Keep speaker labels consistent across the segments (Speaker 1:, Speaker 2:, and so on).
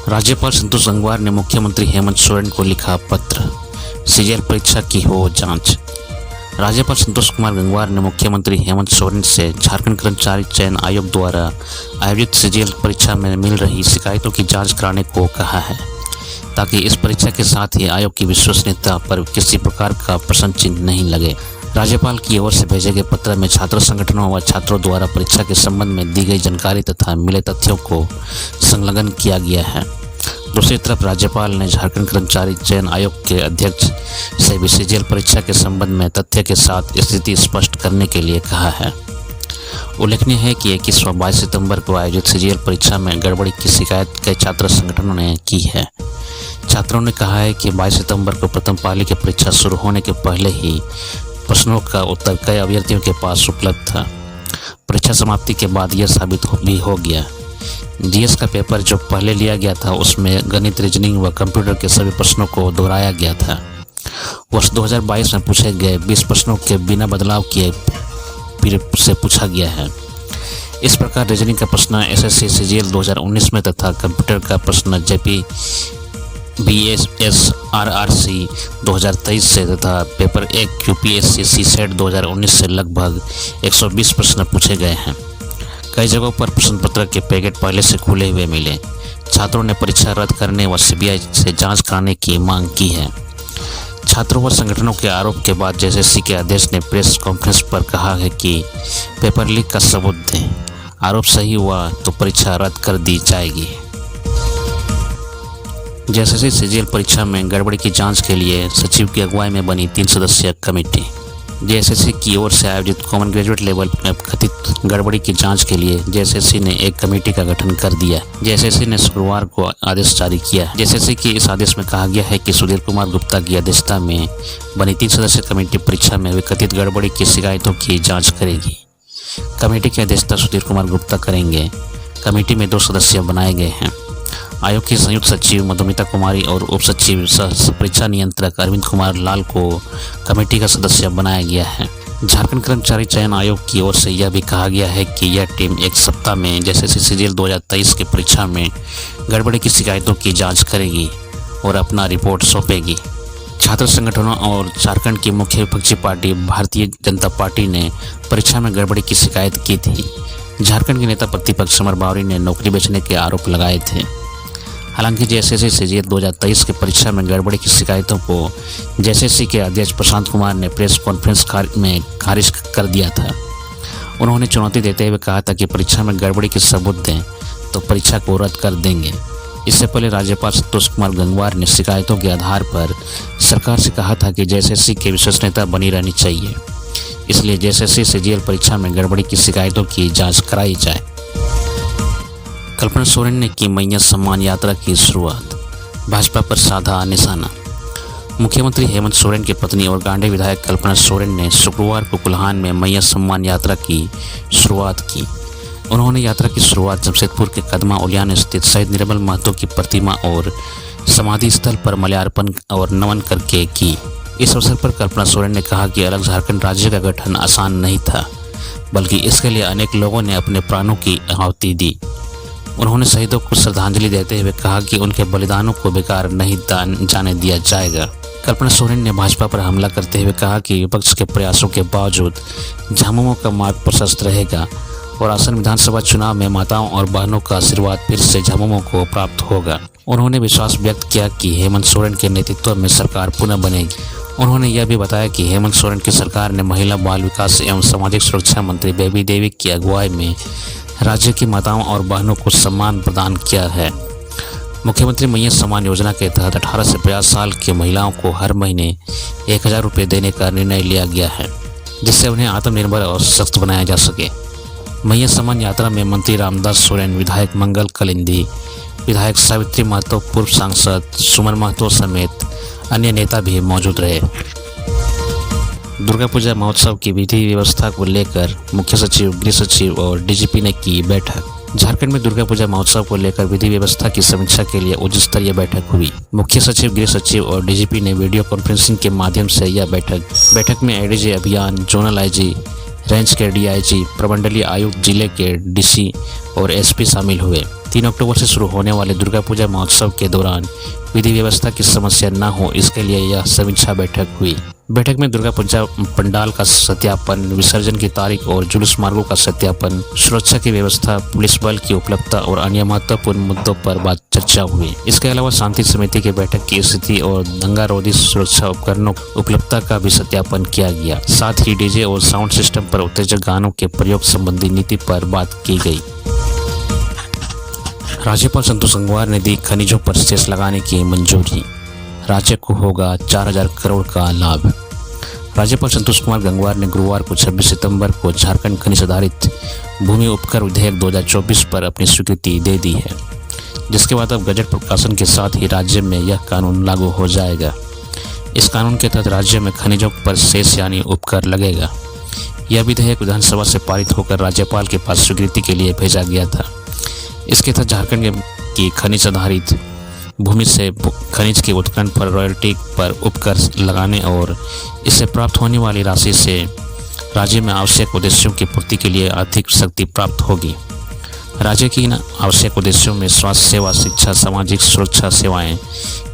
Speaker 1: राज्यपाल संतोष गंगवार ने मुख्यमंत्री हेमंत सोरेन को लिखा पत्र, सीजीएल परीक्षा की हो जांच। राज्यपाल संतोष कुमार गंगवार ने मुख्यमंत्री हेमंत सोरेन से झारखंड कर्मचारी चयन आयोग द्वारा आयोजित सीजीएल परीक्षा में मिल रही शिकायतों की जांच कराने को कहा है, ताकि इस परीक्षा के साथ ही आयोग की विश्वसनीयता पर किसी प्रकार का प्रश्न चिन्ह नहीं लगे। राज्यपाल की ओर से भेजे गए पत्र में छात्र संगठनों व छात्रों द्वारा परीक्षा के संबंध में दी गई जानकारी तथा मिले तथ्यों को संलग्न किया गया है। दूसरी तरफ राज्यपाल ने झारखंड कर्मचारी चयन आयोग के अध्यक्ष से भी सीजीएल परीक्षा के संबंध में तथ्य के साथ स्थिति स्पष्ट करने के लिए कहा है। उल्लेखनीय है कि 21 व 22 सितंबर को आयोजित सीजीएल परीक्षा में गड़बड़ी की शिकायत कई छात्र संगठनों ने की है। छात्रों ने कहा है कि 22 सितंबर को प्रथम पाली की परीक्षा शुरू होने के पहले ही प्रश्नों का उत्तर कई अभ्यर्थियों के पास उपलब्ध था। परीक्षा समाप्ति के बाद यह साबित भी हो गया। जीएस का पेपर जो पहले लिया गया था उसमें गणित, रीजनिंग व कंप्यूटर के सभी प्रश्नों को दोहराया गया था। वर्ष 2022 में पूछे गए 20 प्रश्नों के बिना बदलाव किए फिर से पूछा गया है। इस प्रकार रीजनिंग का प्रश्न एसएससी सीजीएल 2019 में तथा कंप्यूटर का प्रश्न जेपी बीएसआरआरसी 2023 से तथा पेपर 1 यूपीएससी सीसेट 2019 से लगभग 120 प्रश्न पूछे गए हैं। कई जगहों पर प्रश्न पत्र के पैकेट पहले से खुले हुए मिले। छात्रों ने परीक्षा रद्द करने व सीबीआई से जांच कराने की मांग की है। छात्रों व संगठनों के आरोप के बाद जेएसएससी के अध्यक्ष ने प्रेस कॉन्फ्रेंस पर कहा है कि पेपर लीक का सबूत दें, आरोप सही हुआ तो परीक्षा रद्द कर दी जाएगी। जेएसएससी सीजीएल परीक्षा में गड़बड़ी की जांच के लिए सचिव की अगुवाई में बनी 3 सदस्यीय कमेटी। जेएसएससी की ओर से आयोजित कॉमन ग्रेजुएट लेवल में कथित गड़बड़ी की जांच के लिए जेएसएससी ने एक कमेटी का गठन कर दिया। जेएसएससी ने शुक्रवार को आदेश जारी किया। जेएसएससी के इस आदेश में कहा गया है कि सुधीर कुमार गुप्ता की अध्यक्षता में बनी 3 सदस्यीय कमेटी परीक्षा में हुई कथित गड़बड़ी की शिकायतों की जाँच करेगी। कमेटी की अध्यक्षता सुधीर कुमार गुप्ता करेंगे। कमेटी में 2 सदस्य बनाए गए हैं। आयोग की संयुक्त सचिव मधुमिता कुमारी और उप सचिव सह परीक्षा नियंत्रक अरविंद कुमार लाल को कमेटी का सदस्य बनाया गया है। झारखंड कर्मचारी चयन आयोग की ओर से यह भी कहा गया है कि यह टीम एक सप्ताह में जेएसएससी सीजीएल 2023 की परीक्षा में गड़बड़ी की शिकायतों की जांच करेगी और अपना रिपोर्ट सौंपेगी। छात्र संगठनों और झारखंड की मुख्य विपक्षी पार्टी भारतीय जनता पार्टी ने परीक्षा में गड़बड़ी की शिकायत की थी। झारखंड के नेता प्रतिपक्ष समर बावरी ने नौकरी बेचने के आरोप लगाए थे। हालांकि जेएसएससी सीजीएल 2023 की परीक्षा में गड़बड़ी की शिकायतों को जेएसएससी के अध्यक्ष प्रशांत कुमार ने प्रेस कॉन्फ्रेंस में खारिज कर दिया था। उन्होंने चुनौती देते हुए कहा था कि परीक्षा में गड़बड़ी के सबूत दें तो परीक्षा को रद्द कर देंगे। इससे पहले राज्यपाल संतोष कुमार गंगवार ने शिकायतों के आधार पर सरकार से कहा था कि जेएसएससी की विश्वसनीयता बनी रहनी चाहिए, इसलिए जेएसएससी सीजीएल परीक्षा में गड़बड़ी की शिकायतों की जाँच कराई जाए। कल्पना सोरेन ने की मैया सम्मान यात्रा की शुरुआत, भाजपा पर साधा निशाना। मुख्यमंत्री हेमंत सोरेन की पत्नी और गांधी विधायक कल्पना सोरेन ने शुक्रवार को कुल्हान में मैया सम्मान यात्रा की शुरुआत की। उन्होंने यात्रा की शुरुआत जमशेदपुर के कदमा उलियान स्थित शहीद निर्मल महतो की प्रतिमा और समाधि स्थल पर माल्यार्पण और नमन करके की। इस अवसर पर कल्पना सोरेन ने कहा कि अलग झारखंड राज्य का गठन आसान नहीं था, बल्कि इसके लिए अनेक लोगों ने अपने प्राणों की आहुति दी। उन्होंने शहीदों को श्रद्धांजलि देते हुए कहा कि उनके बलिदानों को बेकार नहीं जाने दिया जाएगा। कल्पना सोरेन ने भाजपा पर हमला करते हुए कहा कि विपक्ष के प्रयासों के बावजूद झामुमो का मार्ग प्रशस्त रहेगा और आसन विधानसभा चुनाव में माताओं और बहनों का आशीर्वाद फिर से झामुमो को प्राप्त होगा। उन्होंने विश्वास व्यक्त किया कि हेमंत सोरेन के नेतृत्व में सरकार पुनः बनेगी। उन्होंने यह भी बताया कि हेमंत सोरेन की सरकार ने महिला बाल विकास एवं सामाजिक सुरक्षा मंत्री बेबी देवी की अगुवाई में राज्य की माताओं और बहनों को सम्मान प्रदान किया है। मुख्यमंत्री मैया सम्मान योजना के तहत 18 से 50 साल की महिलाओं को हर महीने 1000 रुपये देने का निर्णय लिया गया है, जिससे उन्हें आत्मनिर्भर और सशक्त बनाया जा सके। मैया सम्मान यात्रा में मंत्री रामदास सोरेन, विधायक मंगल कलिंदी, विधायक सावित्री महतो, पूर्व सांसद सुमन महतो समेत अन्य नेता भी मौजूद रहे। दुर्गा पूजा महोत्सव की विधि व्यवस्था को लेकर मुख्य सचिव, गृह सचिव और डीजीपी ने की बैठक। झारखंड में दुर्गा पूजा महोत्सव को लेकर विधि व्यवस्था की समीक्षा के लिए उच्च स्तरीय बैठक हुई। मुख्य सचिव, गृह सचिव और डीजीपी ने वीडियो कॉन्फ्रेंसिंग के माध्यम से यह बैठक में एडीजी अभियान, जोनल आईजी, रेंज के डीआईजी, प्रमंडलीय आयुक्त, जिले के डीसी और एसपी शामिल हुए। 3 अक्टूबर से शुरू होने वाले दुर्गा पूजा महोत्सव के दौरान विधि व्यवस्था की समस्या न हो, इसके लिए यह समीक्षा बैठक हुई। बैठक में दुर्गा पूजा पंडाल का सत्यापन, विसर्जन की तारीख और जुलूस मार्गों का सत्यापन, सुरक्षा की व्यवस्था, पुलिस बल की उपलब्धता और अन्य महत्वपूर्ण मुद्दों पर बात चर्चा हुई। इसके अलावा शांति समिति की बैठक की स्थिति और दंगा रोधी सुरक्षा उपकरणों उपलब्धता का भी सत्यापन किया गया। साथ ही डीजे और साउंड सिस्टम पर उत्तेजक गानों के प्रयोग संबंधी नीति पर बात की गई। राज्यपाल संतोष गंगवार ने दी खनिजों पर सेस लगाने की मंजूरी, राज्य को होगा 4000 करोड़ का लाभ। राज्यपाल संतोष कुमार गंगवार ने गुरुवार को 26 सितंबर को झारखंड खनिज आधारित भूमि उपकर विधेयक 2024 पर अपनी स्वीकृति दे दी है, जिसके बाद अब गजट प्रकाशन के साथ ही राज्य में यह कानून लागू हो जाएगा। इस कानून के तहत राज्य में खनिजों पर सेस यानी उपकर लगेगा। यह विधेयक विधानसभा से पारित होकर राज्यपाल के पास स्वीकृति के लिए भेजा गया था। इसके तहत झारखंड की खनिज आधारित भूमि से खनिज के उत्खनन पर रॉयल्टी पर उपकर लगाने और इससे प्राप्त होने वाली राशि से राज्य में आवश्यक उद्देश्यों की पूर्ति के लिए आर्थिक शक्ति प्राप्त होगी। राज्य की इन आवश्यक उद्देश्यों में स्वास्थ्य सेवा, शिक्षा, सामाजिक सुरक्षा सेवाएं,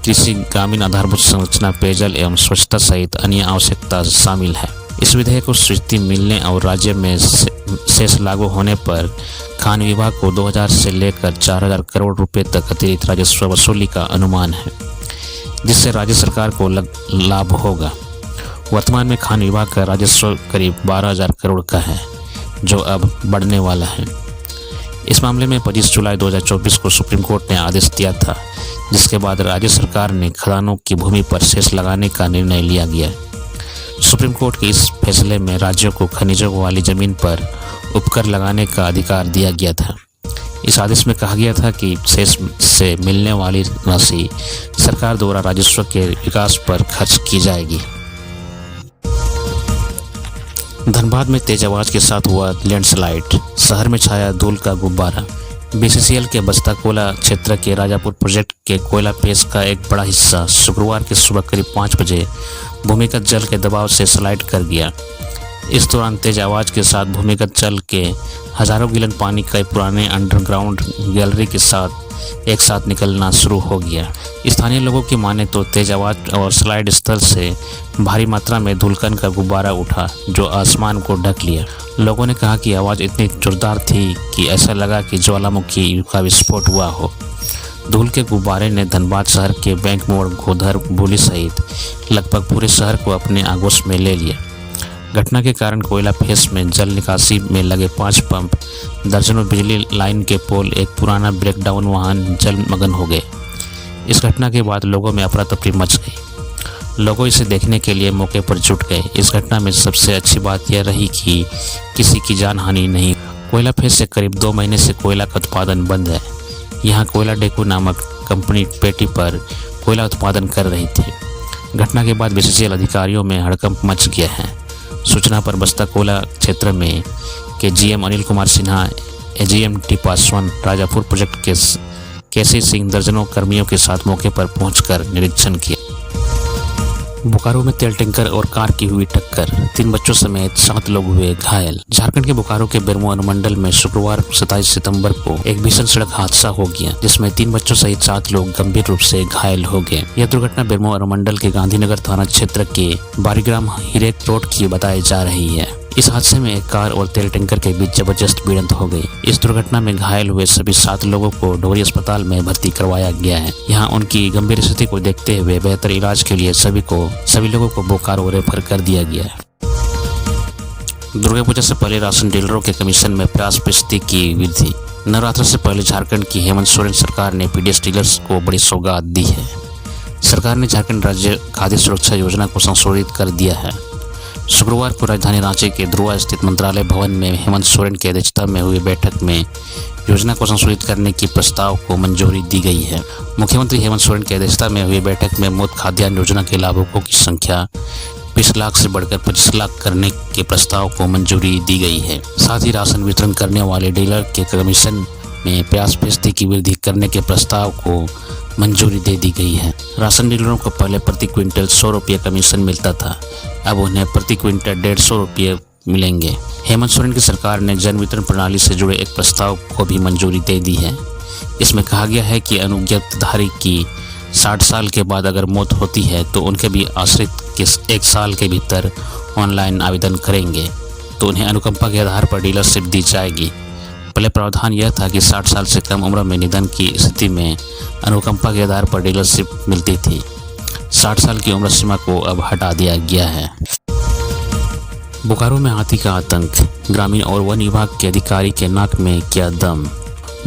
Speaker 1: कृषि, ग्रामीण आधारभूत संरचना, पेयजल एवं स्वच्छता सहित अन्य आवश्यकता शामिल है। इस विधेयक को स्वीकृति मिलने और राज्य में शेष लागू होने पर खान विभाग को 2000 से लेकर 4000 करोड़ रुपए तक अतिरिक्त राजस्व वसूली का अनुमान है, जिससे राज्य सरकार को लाभ होगा। वर्तमान में खान विभाग का राजस्व करीब 12000 करोड़ का है, जो अब बढ़ने वाला है। इस मामले में 25 जुलाई 2024 को सुप्रीम कोर्ट ने आदेश दिया था, जिसके बाद राज्य सरकार ने खदानों की भूमि पर सेस लगाने का निर्णय लिया गया। सुप्रीम कोर्ट के इस फैसले में राज्यों को खनिजों वाली जमीन पर उपकर लगाने का अधिकार दिया गया था। इस आदेश में कहा गया था कि सेस से मिलने वाली राशि सरकार द्वारा राजस्व के विकास पर खर्च की जाएगी। धनबाद में तेज आवाज के साथ हुआ लैंडस्लाइड, शहर में छाया धूल का गुब्बारा। बीसीसीएल के बस्ता कोयला क्षेत्र के राजापुर प्रोजेक्ट के कोयला पेश का एक बड़ा हिस्सा शुक्रवार की सुबह करीब 5 बजे भूमिगत जल के दबाव से स्लाइड कर गया। इस दौरान तेज आवाज के साथ भूमिगत जल के हजारों गैलन पानी कई पुराने अंडरग्राउंड गैलरी के साथ एक साथ निकलना शुरू हो गया। स्थानीय लोगों की माने तो तेज आवाज और स्लाइड स्थल से भारी मात्रा में धूलकण का गुब्बारा उठा, जो आसमान को ढक लिया। लोगों ने कहा कि आवाज इतनी जोरदार थी कि ऐसा लगा कि ज्वालामुखी का विस्फोट हुआ हो। धूल के गुब्बारे ने धनबाद शहर के बैंक मोड़, गोधर, भूली सहित लगभग पूरे शहर को अपने आगोश में ले लिया। घटना के कारण कोयला फेस में जल निकासी में लगे 5 पंप, दर्जनों बिजली लाइन के पोल, एक पुराना ब्रेकडाउन वाहन जलमग्न हो गए। इस घटना के बाद लोगों में अफरा तफरी मच गई। लोगों इसे देखने के लिए मौके पर जुट गए। इस घटना में सबसे अच्छी बात यह रही कि किसी की जान हानि नहीं। कोयला फेस से करीब 2 महीने से कोयला का उत्पादन बंद है। यहाँ कोयला डेको नामक कंपनी पेटी पर कोयला उत्पादन कर रही थी। घटना के बाद बीसीसीएल अधिकारियों में हड़कंप मच गया है। सूचना पर बस्ता कोयला क्षेत्र में के GM Anil Kumar Sinha, AGM T Paswan, Rajapur project के केसी सिंह दर्जनों कर्मियों के साथ मौके पर पहुंचकर निरीक्षण किया। बोकारो में तेल टैंकर और कार की हुई टक्कर, 3 बच्चों समेत 7 लोग हुए घायल। झारखंड के बोकारो के बेरमो अनुमंडल में शुक्रवार 27 सितंबर को एक भीषण सड़क हादसा हो गया, जिसमें 3 बच्चों सहित 7 लोग गंभीर रूप से घायल हो गए। यह दुर्घटना बेरमो अनुमंडल के गांधीनगर थाना क्षेत्र के बारीग्राम हिरेक रोड की बताई जा रही है। इस हादसे में एक कार और तेल टैंकर के बीच जबरदस्त भिड़ंत हो गई। इस दुर्घटना में घायल हुए सभी 7 लोगों को डोरी अस्पताल में भर्ती करवाया गया है। यहाँ उनकी गंभीर स्थिति को देखते हुए बेहतर इलाज के लिए सभी लोगों को बोकारो रेफर कर दिया गया है। दुर्गा पूजा से पहले राशन डीलरों के कमीशन में 50% की वृद्धि। नवरात्र से पहले झारखंड की हेमंत सोरेन सरकार ने पीडीएस डीलर्स को बड़ी सौगात दी है। सरकार ने झारखंड राज्य खाद्य सुरक्षा योजना को संशोधित कर दिया है। शुक्रवार को राजधानी रांची के ध्रुवा स्थित मंत्रालय भवन में हेमंत सोरेन की अध्यक्षता में हुई बैठक में योजना को संशोधित करने की प्रस्ताव को मंजूरी दी गई है। मुख्यमंत्री हेमंत सोरेन की अध्यक्षता में हुई बैठक में मुफ्त खाद्यान्न योजना के लाभुकों की संख्या 20 लाख से बढ़कर 25 लाख करने के प्रस्ताव को मंजूरी दी गई है। साथ ही राशन वितरण करने वाले डीलर के कमीशन में 50% की वृद्धि करने के प्रस्ताव को मंजूरी दे दी गई है। राशन डीलरों को पहले प्रति क्विंटल 100 रुपये कमीशन मिलता था, अब उन्हें प्रति क्विंटल 150 रुपये मिलेंगे। हेमंत सोरेन की सरकार ने जन वितरण प्रणाली से जुड़े एक प्रस्ताव को भी मंजूरी दे दी है। इसमें कहा गया है कि अनुज्ञातधारी की 60 साल के बाद अगर मौत होती है तो उनके भी आश्रित के 1 साल के भीतर ऑनलाइन आवेदन करेंगे तो उन्हें अनुकंपा के आधार पर डीलरशिप दी जाएगी। पहले प्रावधान यह था कि 60 साल से कम उम्र में निधन की स्थिति में अनुकंपा के आधार पर डीलरशिप मिलती थी। 60 साल की उम्र सीमा को अब हटा दिया गया है। बोकारो में हाथी का आतंक, ग्रामीण और वन विभाग के अधिकारी के नाक में क्या दम।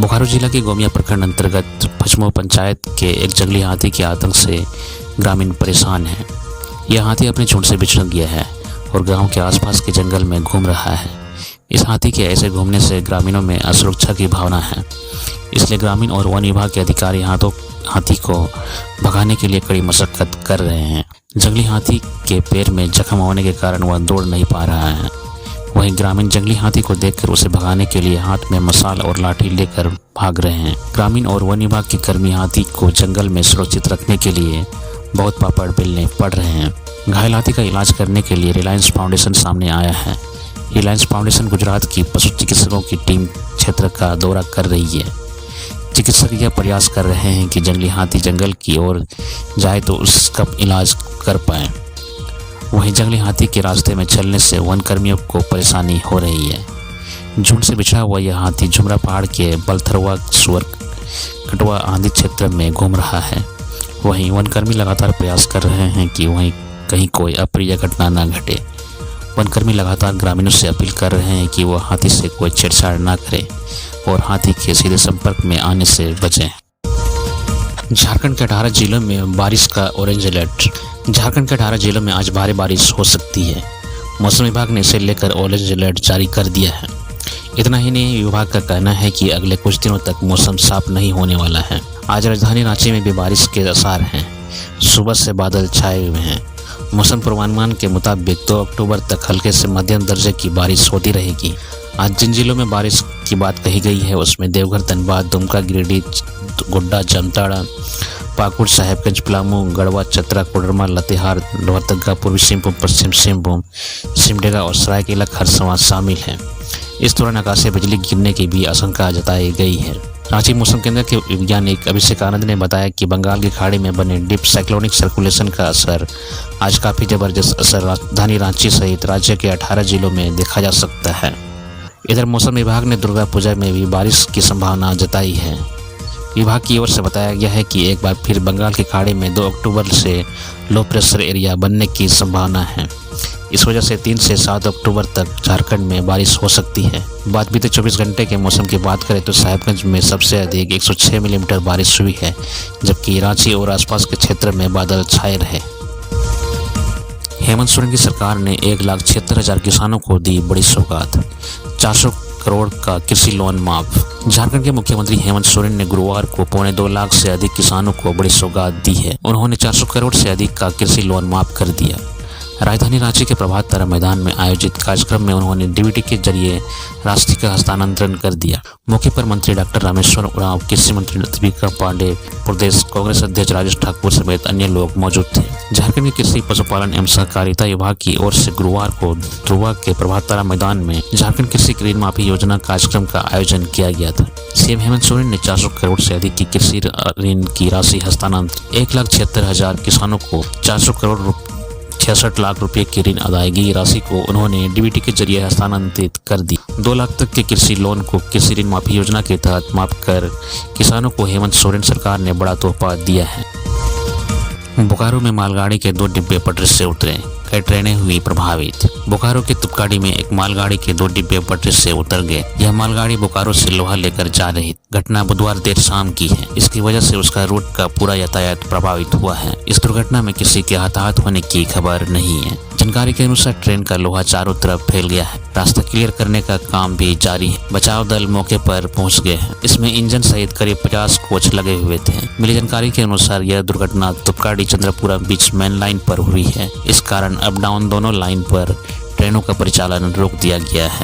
Speaker 1: बोकारो जिला के गोमिया प्रखंड अंतर्गत पचमो पंचायत के एक जंगली हाथी के आतंक से ग्रामीण परेशान हैं। यह हाथी अपने झुंड से बिछड़ गया है और गांव के आसपास के जंगल में घूम रहा है। इस हाथी के ऐसे घूमने से ग्रामीणों में असुरक्षा की भावना है, इसलिए ग्रामीण और वन विभाग के अधिकारी हाथी को भगाने के लिए कड़ी मशक्कत कर रहे हैं। जंगली हाथी के पैर में जख्म होने के कारण वह दौड़ नहीं पा रहा है। वहीं ग्रामीण जंगली हाथी को देखकर उसे भगाने के लिए हाथ में मशाल और लाठी लेकर भाग रहे हैं। ग्रामीण और वन विभाग के कर्मी हाथी को जंगल में सुरक्षित रखने के लिए बहुत पापड़ बेलने पड़ रहे हैं। घायल हाथी का इलाज करने के लिए रिलायंस फाउंडेशन सामने आया है। रिलायंस फाउंडेशन गुजरात की पशु चिकित्सकों की टीम क्षेत्र का दौरा कर रही है। चिकित्सक यह प्रयास कर रहे हैं कि जंगली हाथी जंगल की ओर जाए तो उसका इलाज कर पाए। वहीं जंगली हाथी के रास्ते में चलने से वन कर्मियों को परेशानी हो रही है। झुंड से बिछड़ा हुआ यह हाथी झुमरा पहाड़ के बलथरवा सुअर कटवा आदि क्षेत्र में घूम रहा है। वहीं वनकर्मी लगातार प्रयास कर रहे हैं कि वहीं कहीं कोई अप्रिय घटना न घटे। वनकर्मी लगातार ग्रामीणों से अपील कर रहे हैं कि वह हाथी से कोई छेड़छाड़ न करे और हाथी के सीधे संपर्क में आने से बचें। झारखंड के 18 जिलों में बारिश का ऑरेंज अलर्ट। झारखंड के 18 जिलों में आज भारी बारिश हो सकती है। मौसम विभाग ने इसे लेकर ऑरेंज अलर्ट जारी कर दिया है। इतना ही नहीं, विभाग का कहना है कि अगले कुछ दिनों तक मौसम साफ नहीं होने वाला है। आज राजधानी रांची में भी बारिश के आसार हैं। सुबह से बादल छाए हुए हैं। मौसम पूर्वानुमान के मुताबिक 2 अक्टूबर तक हल्के से मध्यम दर्जे की बारिश होती रहेगी। आज जिन जिलों में बारिश की बात कही गई है उसमें देवघर, धनबाद, दुमका, गिरिडीह, गोड्डा, जामताड़ा, पाकुड़, साहेबगंज, पलामू, गढ़वा, चतरा, कोडरमा, लातेहार, लोहरदगा, पूर्वी सिंहभूम, पश्चिम सिंहभूम, सिमडेगा और सरायकेला खरसावां शामिल हैं। इस दौरान आकाशीय बिजली गिरने की भी आशंका जताई गई है। रांची मौसम केंद्र के वैज्ञानिक अभिषेक आनंद ने बताया कि बंगाल की खाड़ी में बने डीप साइक्लोनिक सर्कुलेशन का असर आज काफ़ी जबरदस्त असर राजधानी रांची सहित राज्य के 18 जिलों में देखा जा सकता है। इधर मौसम विभाग ने दुर्गा पूजा में भी बारिश की संभावना जताई है। विभाग की ओर से बताया गया है कि एक बार फिर बंगाल की खाड़ी में 2 अक्टूबर से लो प्रेशर एरिया बनने की संभावना है। इस वजह से 3 से 7 अक्टूबर तक झारखंड में बारिश हो सकती है। बात बीते 24 घंटे के मौसम की बात करें तो साहेबगंज में सबसे अधिक 106 मिलीमीटर बारिश हुई है, जबकि रांची और आसपास के क्षेत्र में बादल छाए रहे। हेमंत सोरेन की सरकार ने 1,76,000 किसानों को दी बड़ी सौगात। 400 करोड़ का कृषि लोन माफ। झारखंड के मुख्यमंत्री हेमंत सोरेन ने गुरुवार को 2.25 लाख से अधिक किसानों को बड़ी सौगात दी है। उन्होंने 400 करोड़ से अधिक का कृषि लोन माफ कर दिया। राजधानी रांची के प्रभात तारा मैदान में आयोजित कार्यक्रम में उन्होंने डीबीटी के जरिए राशि का हस्तांतरण कर दिया। मौके पर मंत्री डॉक्टर रामेश्वर उरांव, कृषि मंत्री दीपिका पांडे, प्रदेश कांग्रेस अध्यक्ष राजेश ठाकुर समेत अन्य लोग मौजूद थे। झारखंड के कृषि, पशुपालन एवं सहकारिता विभाग की ओर से गुरुवार को ध्रुवा के प्रभात तारा मैदान में झारखंड कृषि ऋण माफी योजना कार्यक्रम का आयोजन किया गया था। सीएम हेमंत सोरेन ने 400 करोड़ से अधिक की कृषि ऋण की राशि हस्तांतरित 1,76,000 किसानों को 400 करोड़ 66 लाख रुपए की ऋण अदायगी राशि को उन्होंने डीबीटी के जरिए हस्तांतरित कर दी। 2 लाख तक के कृषि लोन को कृषि ऋण माफी योजना के तहत माफ कर किसानों को हेमंत सोरेन सरकार ने बड़ा तोहफा दिया है। बोकारो में मालगाड़ी के 2 डिब्बे पटरी से उतरे, कई ट्रेनें हुई प्रभावित। बोकारो के तुपकाड़ी में एक मालगाड़ी के 2 डिब्बे पटरी से उतर गए। यह मालगाड़ी बोकारो से लोहा लेकर जा रही। घटना बुधवार देर शाम की है। इसकी वजह से उसका रूट का पूरा यातायात प्रभावित हुआ है। इस दुर्घटना में किसी के हताहत होने की खबर नहीं है। जानकारी के अनुसार ट्रेन का लोहा चारों तरफ फैल गया है। रास्ता क्लियर करने का काम भी जारी है। बचाव दल मौके पर पहुंच गए हैं। इसमें इंजन सहित करीब 50 कोच लगे हुए थे। मिली जानकारी के अनुसार यह दुर्घटना तुपकाड़ी चंद्रपुरा बीच मेन लाइन पर हुई है। इस कारण अप डाउन दोनों लाइन पर ट्रेनों का परिचालन रोक दिया गया है।